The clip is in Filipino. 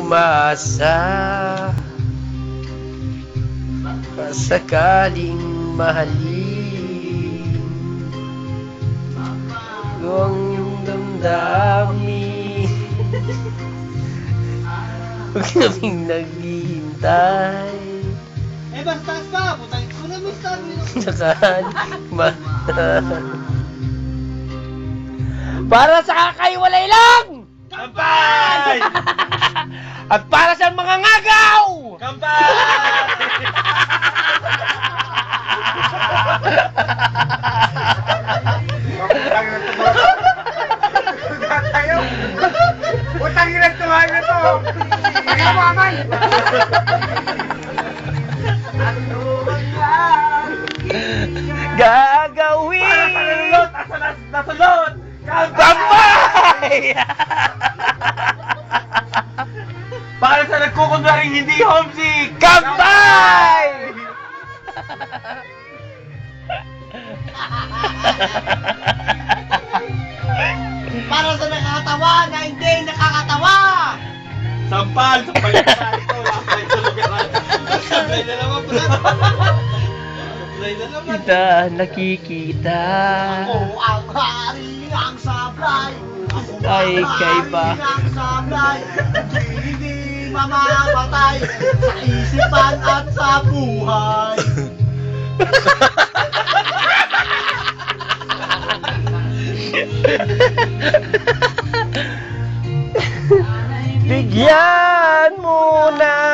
umasa sakaling mahalin ko ang iyong damdamin. Huwag kaming naghihintay basta ka! Putang ko na may sabi na. sakaling para sa kakaiwalay lang! Kampay! At para sa mga ngagaw! Utang ina tumahan na to! Hindi mo aman! Gagawin! Nasunod! Kampay! Para sa nagkukunwaring hindi homesick! Kampay! Para sa nakakatawa na hindi nakakatawa! Sampal! Sampal na ito! Sampal sa lugar! Sampal na naman pala! Sampal na naman! Kita nakikita. Ako ang hari ng sablay! Ako Ay, ang kay hari ba? ng sablay! Hindi mamamatay sa isipan at sa buhay! Bigyan